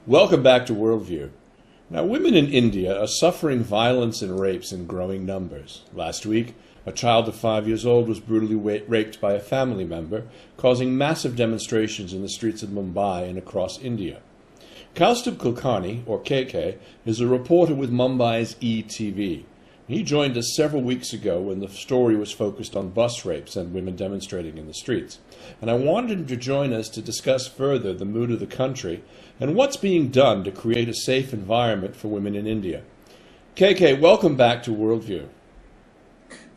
Welcome back to Worldview. Now, women in India are suffering violence and rapes in growing numbers. Last week, a child of 5 years old was brutally raped by a family member, causing massive demonstrations in the streets of Mumbai and across India. Kaustabh Kulkarnie, or KK, is a reporter with Mumbai's ETV. He joined us several weeks ago when the story was focused on bus rapes and women demonstrating in the streets. And I wanted him to join us to discuss further the mood of the country and what's being done to create a safe environment for women in India. KK, welcome back to Worldview.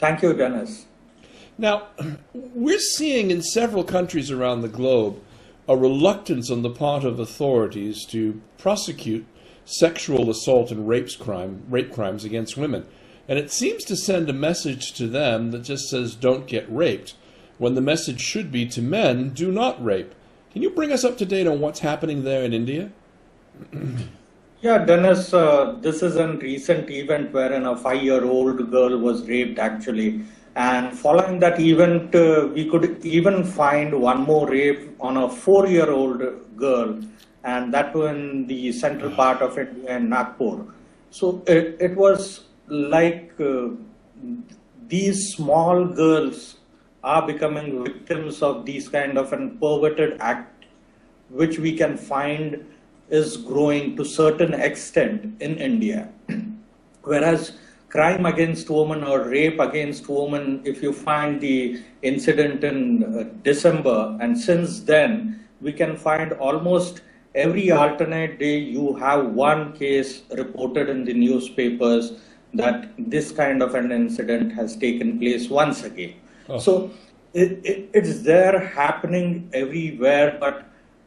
Thank you, Dennis. Now, we're seeing in several countries around the globe a reluctance on the part of authorities to prosecute sexual assault and rape crimes against women. And it seems to send a message to them that just says, don't get raped, when the message should be to men, do not rape. Can you bring us up to date on what's happening there in India? Yeah, Dennis, this is a recent event wherein a 5-year-old girl was raped, actually. And following that event, we could even find one more rape on a 4-year-old girl, and that too in the central part of India, in Nagpur. So it was like these small girls are becoming victims of these kind of an perverted act, which we can find is growing to certain extent in India. Whereas crime against women or rape against women, if you find the incident in December, and since then we can find almost every alternate day you have one case reported in the newspapers that this kind of an incident has taken place once again. Oh. So it's there happening everywhere, but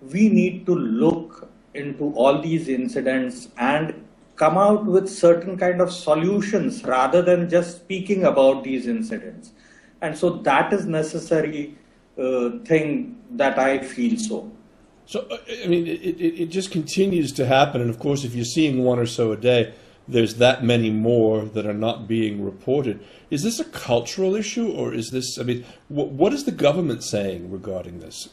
we need to look into all these incidents and come out with certain kind of solutions rather than just speaking about these incidents. And so that is necessary thing that I feel so. So, I mean, it just continues to happen. And of course, if you're seeing one or so a day, there's that many more that are not being reported. Is this a cultural issue, or is this, I mean, what is the government saying regarding this?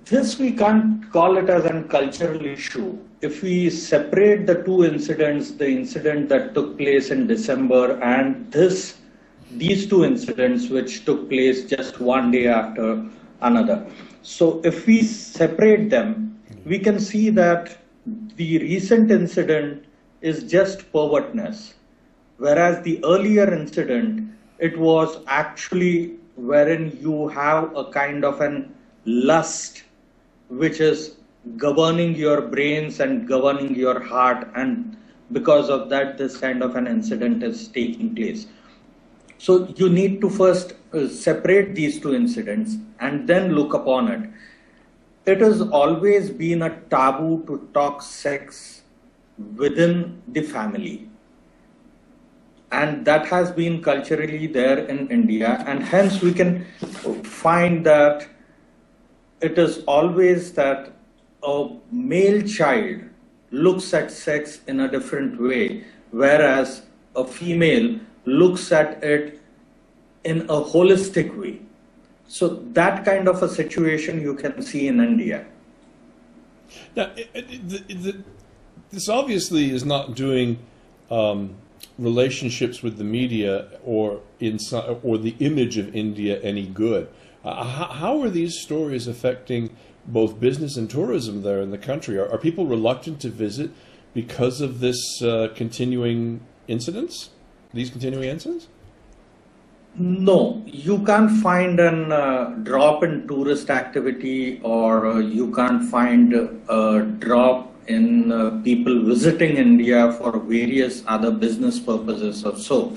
This we can't call it as a cultural issue. If we separate the two incidents, the incident that took place in December and these two incidents which took place just one day after another. So if we separate them, we can see that the recent incident is just pervertness, whereas the earlier incident, it was actually wherein you have a kind of an lust which is governing your brains and governing your heart, and because of that this kind of an incident is taking place. So you need to first separate these two incidents and then look upon it. It has always been a taboo to talk sex within the family, and that has been culturally there in India, and hence we can find that it is always that a male child looks at sex in a different way, whereas a female looks at it in a holistic way. So that kind of a situation you can see in India. Now, this obviously is not doing relationships with the media or the image of India any good. How are these stories affecting both business and tourism there in the country? Are people reluctant to visit because of this continuing incidents? These continuing incidents? No, you can't find a drop in tourist activity, or you can't find a drop in people visiting India for various other business purposes or so.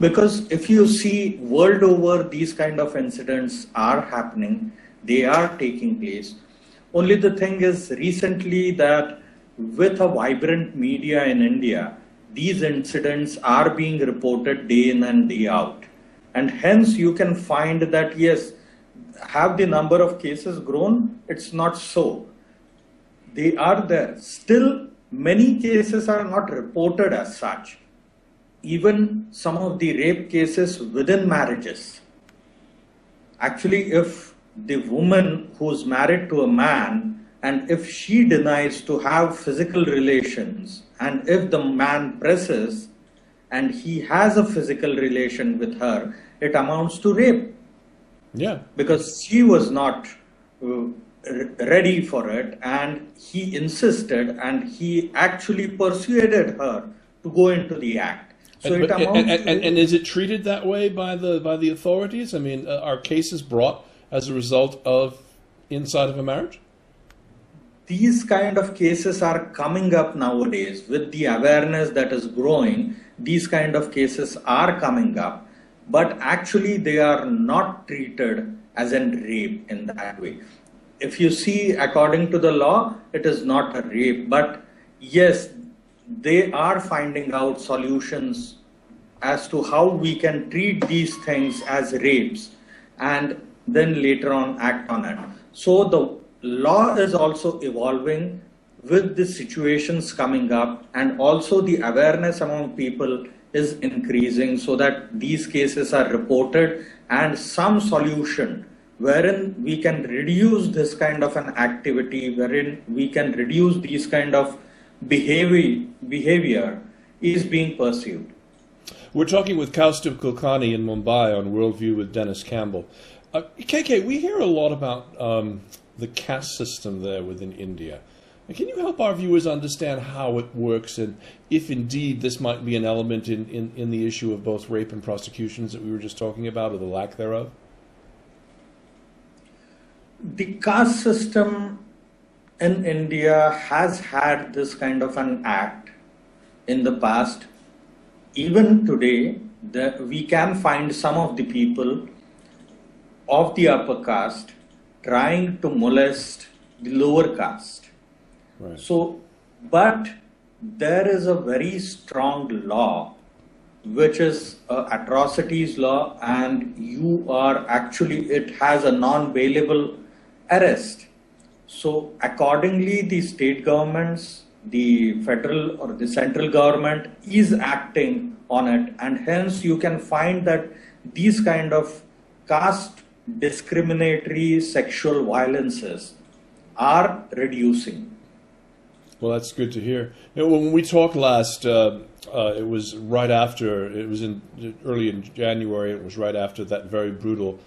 Because if you see world over, these kind of incidents are happening, they are taking place. Only the thing is recently that with a vibrant media in India, these incidents are being reported day in and day out. And hence you can find that, yes, have the number of cases grown? It's not so. They are there. Still, many cases are not reported as such. Even some of the rape cases within marriages. Actually, if the woman who's married to a man and if she denies to have physical relations, and if the man presses and he has a physical relation with her, it amounts to rape. Yeah. Because she was not ready for it, and he insisted, and he actually persuaded her to go into the act. So and is it treated that way by the authorities? I mean, are cases brought as a result of inside of a marriage? These kind of cases are coming up nowadays with the awareness that is growing. These kind of cases are coming up, but actually they are not treated as a rape in that way. If you see, according to the law, it is not a rape, but yes, they are finding out solutions as to how we can treat these things as rapes and then later on act on it. So the law is also evolving with the situations coming up, and also the awareness among people is increasing so that these cases are reported, and some solution wherein we can reduce this kind of an activity, wherein we can reduce these kind of behavior is being pursued. We're talking with Kaustabh Kulkarnie in Mumbai on Worldview with Dennis Campbell. KK, we hear a lot about the caste system there within India. Can you help our viewers understand how it works, and if indeed this might be an element in the issue of both rape and prosecutions that we were just talking about, or the lack thereof? The caste system in India has had this kind of an act in the past. Even today, we can find some of the people of the upper caste trying to molest the lower caste. Right. So, but there is a very strong law, which is atrocities law, and you are actually, it has a non-bailable arrest. So accordingly, the state governments, the federal or the central government is acting on it, and hence you can find that these kind of caste discriminatory sexual violences are reducing. Well, that's good to hear. You know, when we talked last, it was right after, it was early in January, it was right after that very brutal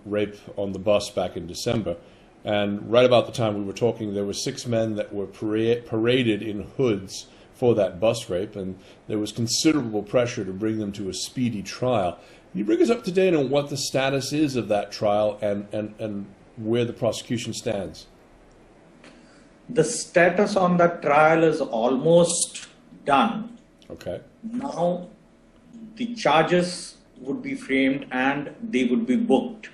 rape on the bus back in December. And right about the time we were talking, there were 6 men that were paraded in hoods for that bus rape, and there was considerable pressure to bring them to a speedy trial. Can you bring us up to date on what the status is of that trial and where the prosecution stands? The status on that trial is almost done. Okay. Now the charges would be framed and they would be booked,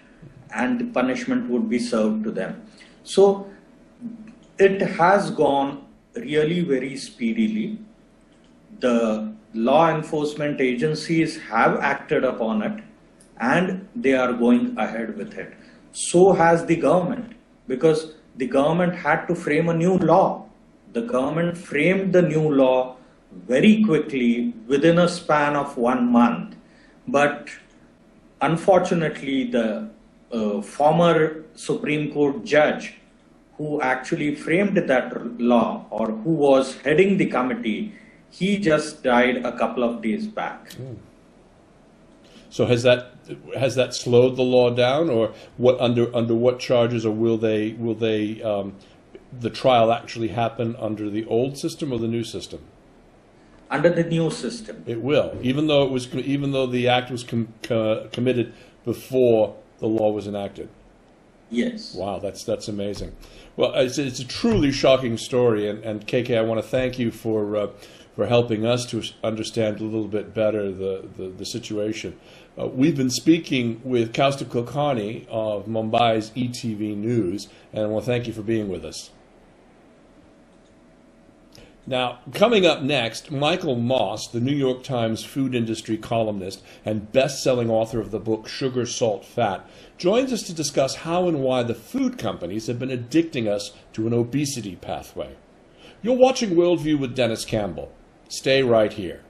and the punishment would be served to them. So it has gone really very speedily. The law enforcement agencies have acted upon it, and they are going ahead with it. So has the government, because the government had to frame a new law. The government framed the new law very quickly within a span of 1 month. But unfortunately, the former Supreme Court judge who actually framed that law, or who was heading the committee, he just died a couple of days back. So has that slowed the law down, or what under what charges, or will they the trial actually happen under the old system or the new system? Under the new system. It will, even though the act was committed before the law was enacted. Yes. Wow, that's amazing. Well, it's a truly shocking story, and KK, I want to thank you for helping us to understand a little bit better the situation. We've been speaking with Kaustabh Kulkarnie of Mumbai's ETV News, and I want to thank you for being with us. Now, coming up next, Michael Moss, the New York Times food industry columnist and best-selling author of the book Sugar, Salt, Fat, joins us to discuss how and why the food companies have been addicting us to an obesity pathway. You're watching Worldview with Dennis Campbell. Stay right here.